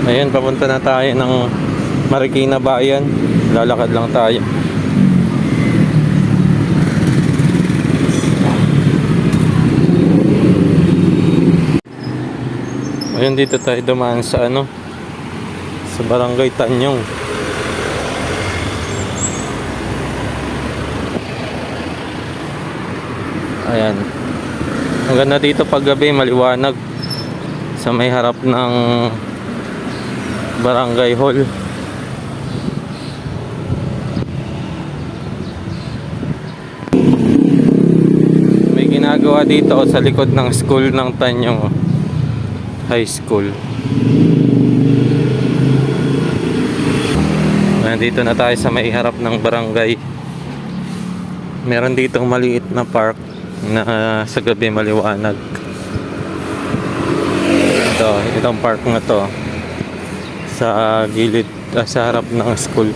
Ayan, papunta na tayo ng Marikina Bayan. Lalakad lang tayo. Ayan, dito tayo dumaan sa sa Barangay Tanyong. Ayan. Ang ganda dito pag gabi, maliwanag. Sa may harap ng Barangay Hall. May ginagawa dito sa likod ng school ng Tanyong High School. Nandito na tayo sa may harap ng barangay. Meron ditong maliit na park na sa gabi maliwanag. Itong park na to sa gilid, sa harap ng school.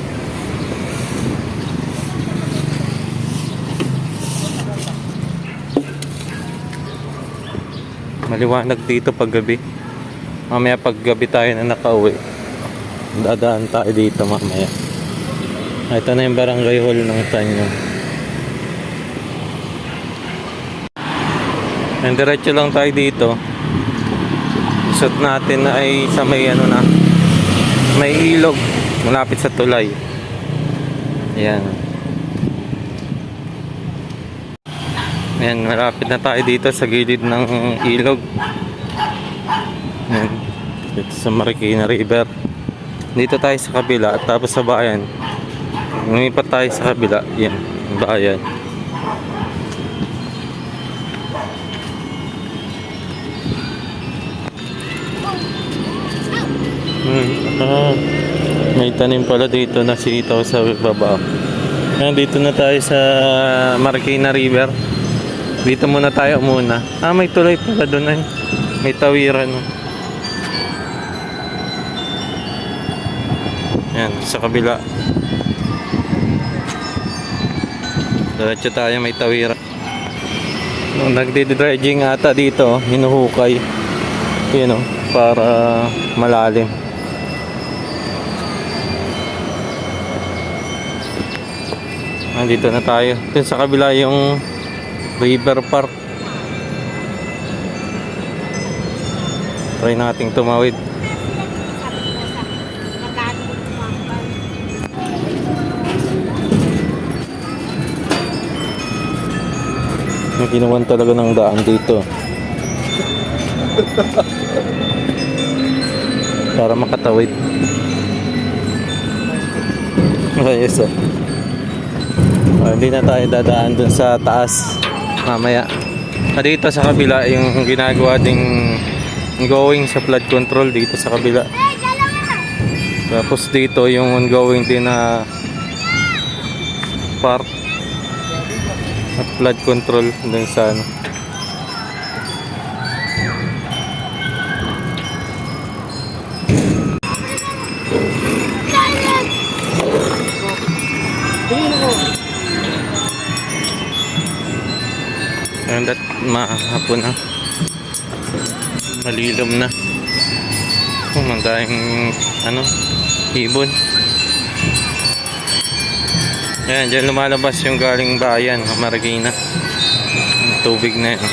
Maliwanag dito pag gabi. Mamaya pag gabi tayo na nakauwi, dadaan tayo dito mamaya. Ito na yung barangay hall ng Tanyong. And diretso lang tayo dito. Isot natin na ay sa may may ilog malapit sa tulay. Ayan. Ayan, malapit na tayo dito sa gilid ng ilog. Ayan, dito sa Marikina River. Dito tayo sa kabila at tapos sa bayan. Lumipat tayo sa kabila. Yan, bayan. May tanim pala dito na sitaw sa baba. Ayan, dito na tayo sa Marikina River. Dito muna tayo muna. May tulay pala doon ay. May tawiran. Ayan, sa kabila. Diretso tayo, may tawiran. Nagdi-dredging ata dito, hinuhukay. Yun para malalim. Nandito na tayo. Dito sa kabila yung River Park. Try nating tumawid. Ginawan talaga ng daan dito para makatawid. Ayos hindi na tayo dadaan dun sa taas mamaya. Dito sa kabila yung ginagawa ding ongoing sa flood control dito sa kabila. Tapos dito yung ongoing din na park at flood control dun sa and that mahapon na, malilom na. Magdahing ibon. Ayan, dyan lumalabas yung galing bayan Marikina. Yung tubig na yan.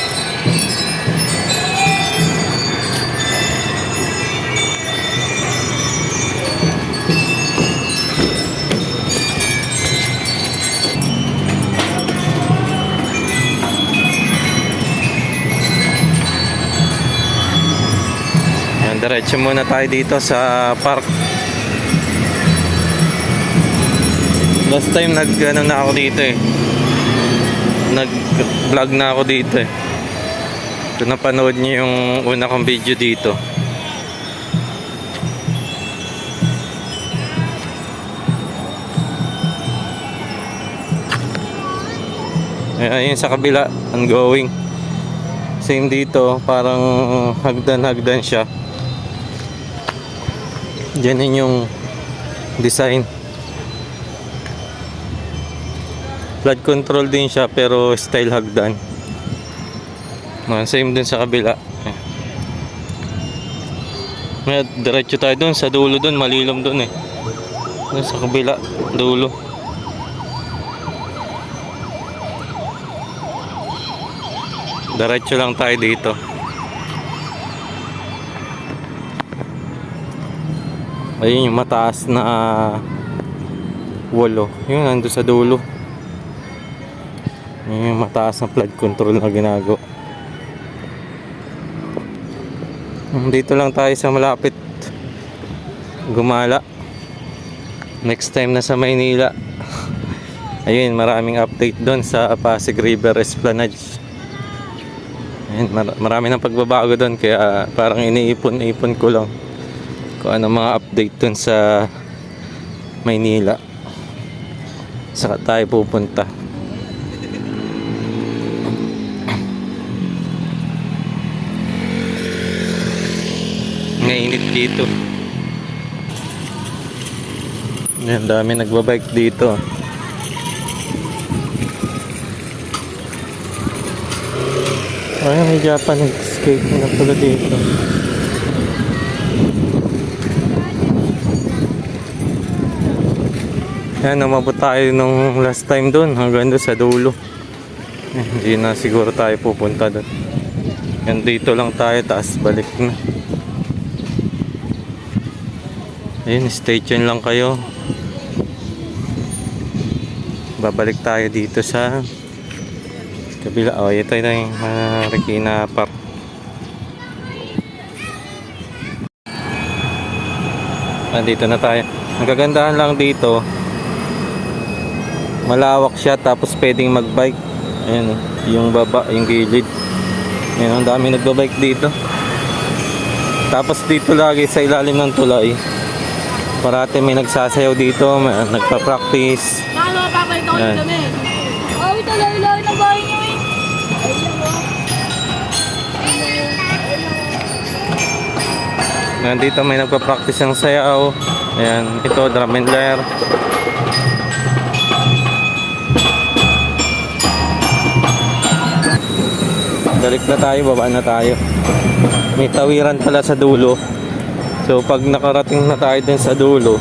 Diretso muna tayo dito sa park. Last time na ako dito nag-vlog na ako dito Kung napanood niyo yung una kong video dito. Ayun sa kabila, ongoing. Same dito, parang hagdan-hagdan siya. Diyan yung design. Flood control din siya pero style hagdan. Same din sa kabila. May diretso tayo dun sa dulo dun, malilom dun eh. Dun sa kabila, dulo. Diretso lang tayo dito. Ayun yung mataas na wall, oh. Yun, nandun sa dulo. Yun yung mataas na flood control na ginagawa. Dito lang tayo sa malapit gumala. Next time na sa Maynila. Ayun, maraming update doon sa Pasig River Esplanade. Ayun, marami ng pagbabago doon, kaya parang iniipon-ipon ko lang kung ano mga update doon sa Maynila. Saka tayo pupunta. Ngainit dito. Yan, dami nagbabike dito. Ay, may Japanese skate na pala dito. Yan, umabot tayo nung last time doon, hanggang doon sa dulo. Hindi na siguro tayo pupunta doon. Yan, dito lang tayo, taas balik na. Ayun, stay tuned lang kayo. Babalik tayo dito sa kabila. Oh, ito na yung Marikina Park. Dito na tayo. Ang kagandahan lang dito, malawak siya, tapos pwedeng magbike. Ayan, yung baba, yung gilid. Ayan, ang dami nagbabike dito. Tapos dito lagi sa ilalim ng tulay, parati may nagsasayaw dito, may nagpa-practice. Ayan. Oh, ito layo-layo na bahay niyo eh. Nandito may nagpa-practice ng sayaw. Ayan, ito drum and lyre. Balik na tayo, baba na tayo. May tawiran pala sa dulo. So pag nakarating na tayo din sa dulo,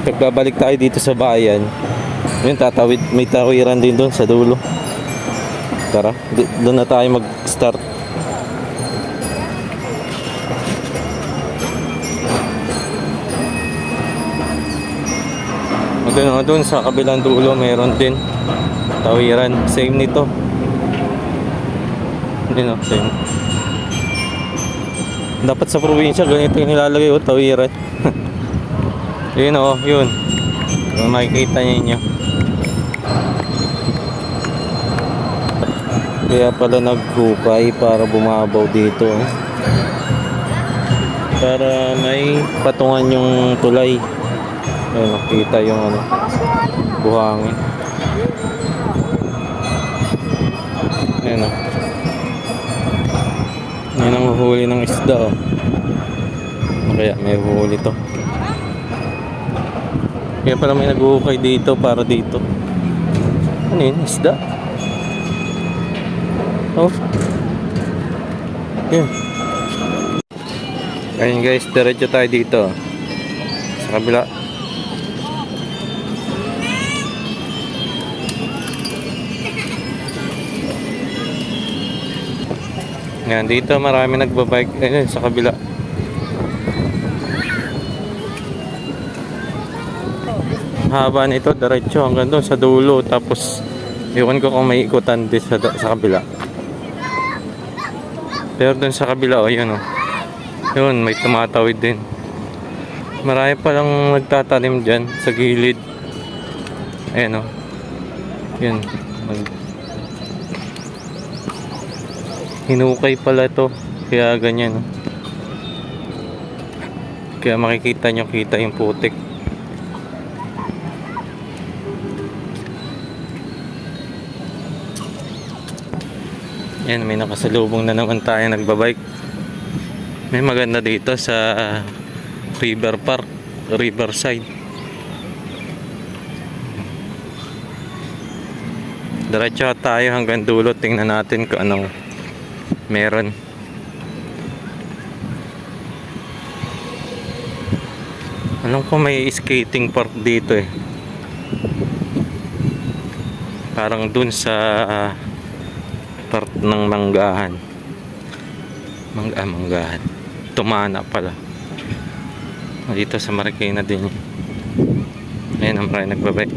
pagbabalik tayo dito sa bayan, yun, tatawid, may tawiran din doon sa dulo. Tara, doon na tayo mag-start. Doon sa kabilang dulo meron din tawiran, same nito. Hindi, no, same. Dapat sa probinsya ganito yung nilalagay, oh, tawiran. Yun, oh, yun. Kung makikita ninyo. Kaya pala naghukay para bumabaw dito, eh. Para may patungan yung tulay. Ayun, nakita yung ano, buhangin. Ayun, oh. Yan ang huhuli ng isda, oh. Kaya may huhuli to. Kaya pala may naghuhukay dito para dito. Ano yun? Isda? Oh. Yan. Ayun guys, diretso tayo dito sa kabila. Yan, dito marami nagbabike. Ayun, sa kabila. Haba nito, diretso hanggang doon sa dulo. Tapos iwan ko kung may ikutan din sa kabila. Pero doon sa kabila, oh, yun, oh. Yun, may tumatawid din. Marami palang nagtatanim dyan sa gilid. Ayan, oh. Yun. Hinukay pala to, kaya ganyan, oh. Kaya makikita nyo, kita yung putik. Yan, may nakasalubong na naman tayo nagbabike. May maganda dito sa River Park, Riverside. Diretso tayo hanggang dulo, tingnan natin kung anong meron. Alam ko may skating park dito eh. Parang dun sa part ng Manggahan. Manggahan. Tumana pala. Dito sa Marikina din yun. Ayun ang maraming nagbabike.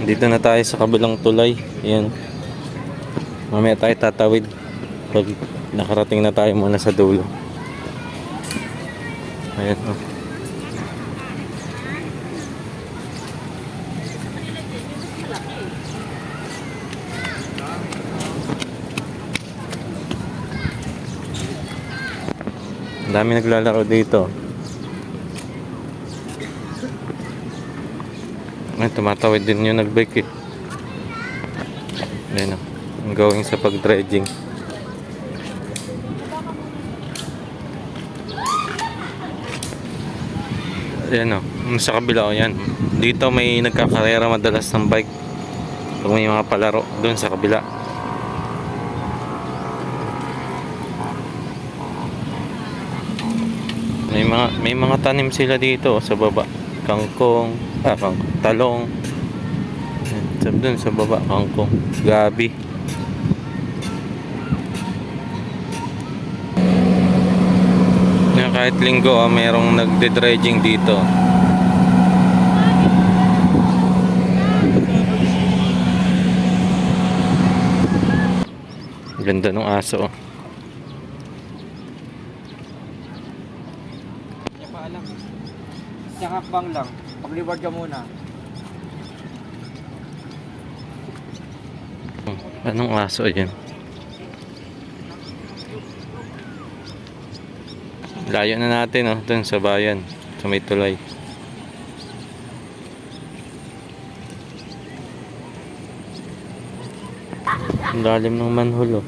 Dito na tayo sa kabilang tulay. Ayan. Mamaya tayo tatawid pag nakarating na tayo muna sa dulo. Ayan o. Ang dami naglalaro dito. Ay, tumatawid din yung nagbike eh. Ayan o. Ang going sa pag-dredging. Ayan o. Sa kabila o yan. Dito may nagkakarera madalas ng bike. Pag may mga palaro. Doon sa kabila. May mga tanim sila dito sa baba. Kangkong, talong. Sabi dun sa baba, kangkong, gabi. Kahit linggo, mayroong nagde-dredging dito. Ganda ng aso. Hindi pa alam. Isang hakbang lang. Pag-reward ka muna. Anong aso yan? Layo na natin oh, dun sa bayan, sa may tulay. Ang lalim ng manhole oh.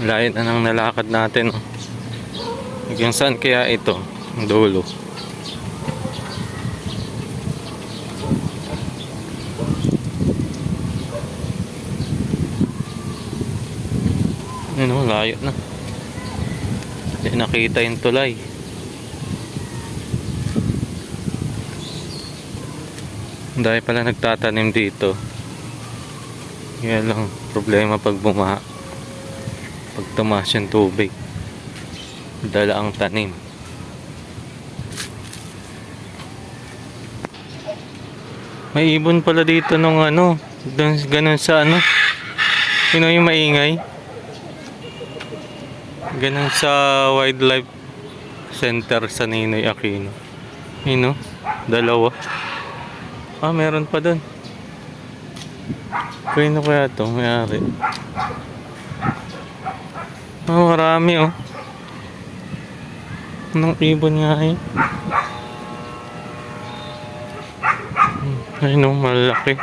Layo na nang nalakad natin oh. Hanggang saan kaya ito? Ang dulo. Ano, layo na. Hindi nakita yung tulay. Dahil pala nagtatanim dito. Kaya lang problema pag bumaha. Pag tumaas yung tubig. Dala ang tanim. May ibon pala dito nung ano. Ganun sa ano. Sino yung maingay? Ganun sa wildlife center sa Ninoy Aquino. Yun o, dalawa. Ah, meron pa dun. Kaya kaya ito, mayari. Ah, marami oh. Anong ibon nga eh. Ayun o, malaki.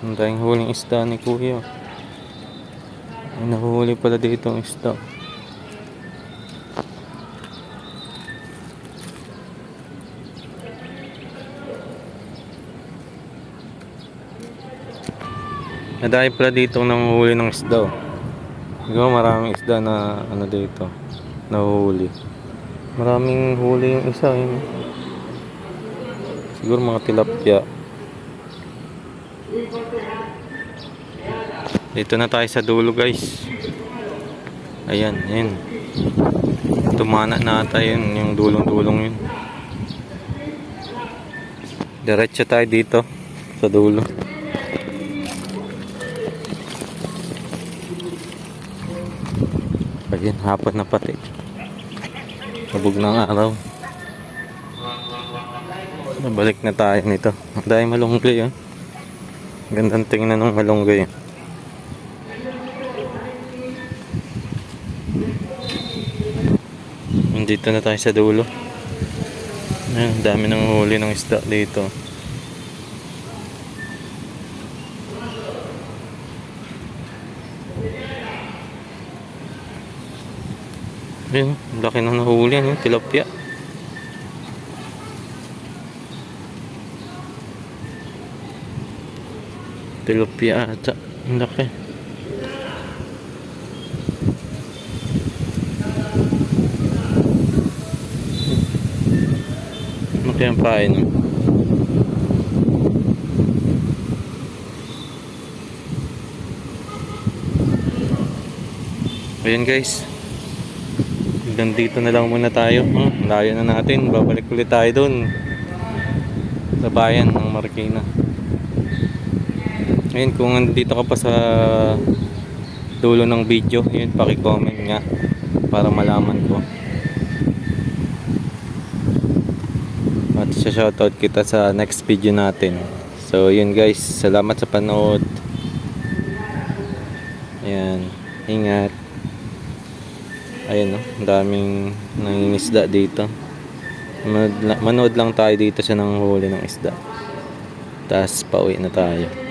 Ang daming huling isda ni Kuya. Ay, nahuhuli pala dito ang isda. Nadahil pala dito nanguhuli ng isda. Siguro maraming isda na ano dito. Nahuhuli. Maraming huli yung isa. Yun. Siguro mga tilapia. Dito na tayo sa dulo guys. Ayan, ayan. Tumana na ata yun, yung dulong-dulong yun. Diretso tayo dito sa dulo. Ayan, hapon na pati. Sabog ng araw. Nabalik na tayo nito. Dahil malunggay yun. Gandang tingnan ng malunggay yun. Dito na tayo sa dulo. Ayan, dami ng huli ng isda dito. Ayan, laki ng nahuli yan, tilapia. Tilapia ata. Ang laki. Ano kaya ang pain? Ayan guys. Hanggang dito na lang muna tayo. Layo na natin. Babalik ulit tayo dun. Sa bayan ng Marikina. Ngayon kung nandito ka pa sa dulo ng video, yun, paki-comment nga para malaman ko. At shoutout kita sa next video natin. So yun guys, salamat sa panood. Ayan, ingat. Ayan, no, ang daming nangingisda dito. Manood lang tayo dito sa nanghuli ng isda. Tapos pauwi na tayo.